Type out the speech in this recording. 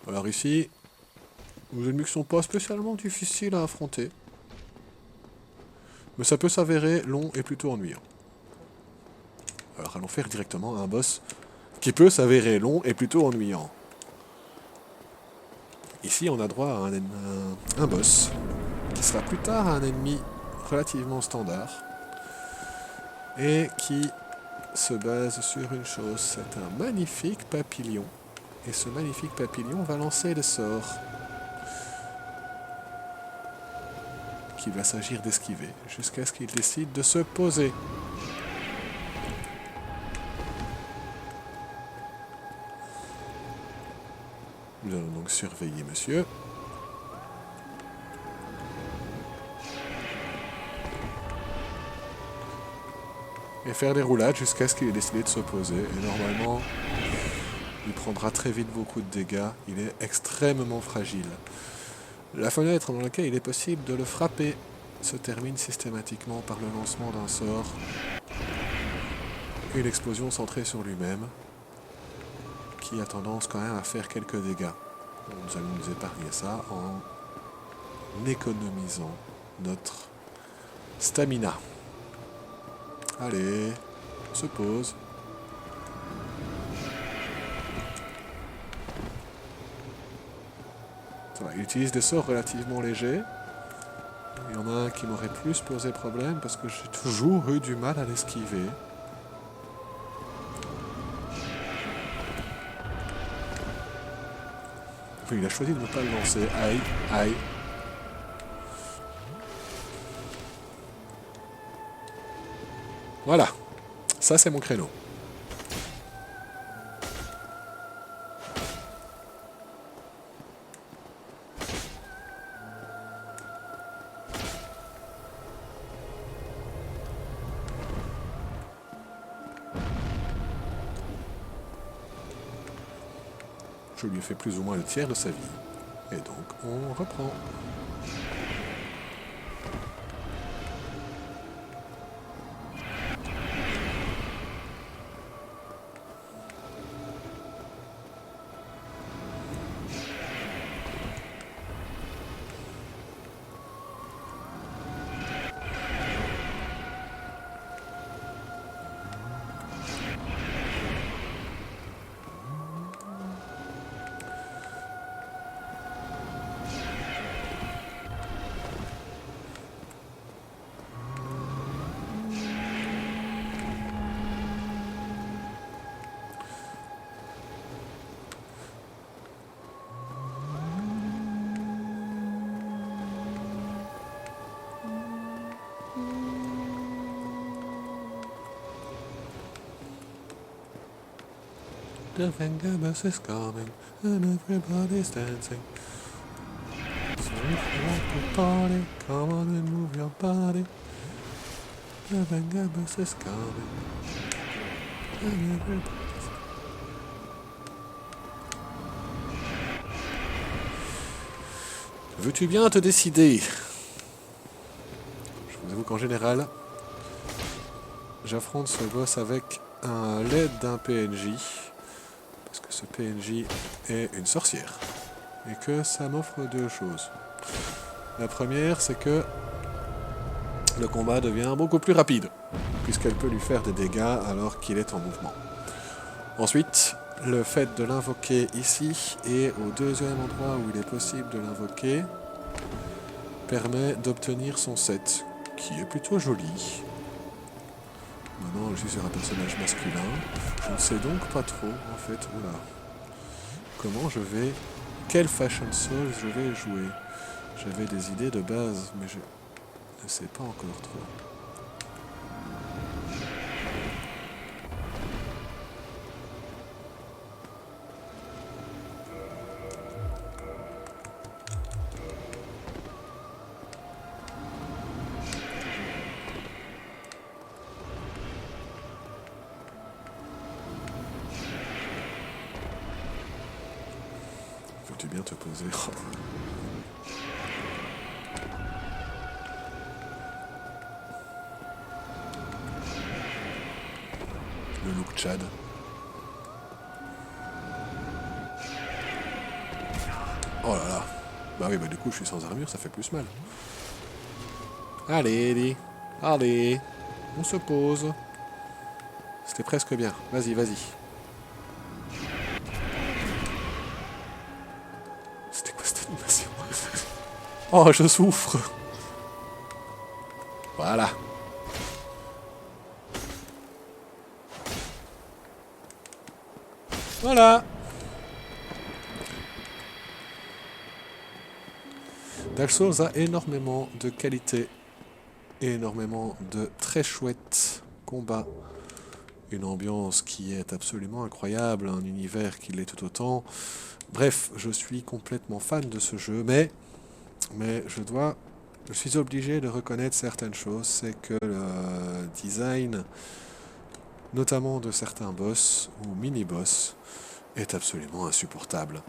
Alors ici, les ennemis qui sont pas spécialement difficiles à affronter. Mais ça peut s'avérer long et plutôt ennuyant. Alors allons faire directement un boss qui peut s'avérer long et plutôt ennuyant. Ici on a droit à un boss qui sera plus tard un ennemi relativement standard. Et qui se base sur une chose, c'est un magnifique papillon. Et ce magnifique papillon va lancer des sorts qu'il va s'agir d'esquiver jusqu'à ce qu'il décide de se poser. Nous allons donc surveiller monsieur. Et faire des roulades jusqu'à ce qu'il ait décidé de se poser. Et normalement, il prendra très vite beaucoup de dégâts. Il est extrêmement fragile. La fenêtre dans laquelle il est possible de le frapper se termine systématiquement par le lancement d'un sort. Une explosion centrée sur lui-même, qui a tendance quand même à faire quelques dégâts. Nous allons nous épargner ça en économisant notre stamina. Allez, on se pose. Ça va, il utilise des sorts relativement légers. Il y en a un qui m'aurait plus posé problème parce que j'ai toujours eu du mal à l'esquiver. Il a choisi de ne pas le lancer. Aïe, aïe. Voilà. Ça, c'est mon créneau. Je lui ai fait plus ou moins le tiers de sa vie. Et donc, on reprend. The Vengeance is coming, and everybody's dancing. So if you want to party, come on and move your body. The Vengeance is coming, and everybody's... Veux-tu bien te décider? Je vous avoue qu'en général, j'affronte ce boss avec l'aide d'un PNJ. Parce que ce PNJ est une sorcière. Et que ça m'offre deux choses. La première, c'est que le combat devient beaucoup plus rapide. Puisqu'elle peut lui faire des dégâts alors qu'il est en mouvement. Ensuite, le fait de l'invoquer ici et au deuxième endroit où il est possible de l'invoquer permet d'obtenir son set, qui est plutôt joli. Maintenant, je suis sur un personnage masculin. Je ne sais donc pas trop, en fait, oula, comment je vais... Quel Fashion Soul je vais jouer. J'avais des idées de base, mais je ne sais pas encore trop. Veux-tu bien te poser? Oh. Le look Chad. Oh là là. Bah oui, bah du coup, je suis sans armure, ça fait plus mal. Allez, allez. On se pose. C'était presque bien. Vas-y, vas-y. C'était quoi cette animation? Oh, je souffre. Voilà. Voilà. Dark Souls a énormément de qualité et énormément de très chouettes combats. Une ambiance qui est absolument incroyable, un univers qui l'est tout autant. Bref, je suis complètement fan de ce jeu, mais je suis obligé de reconnaître certaines choses. C'est que le design, notamment de certains boss ou mini-boss, est absolument insupportable.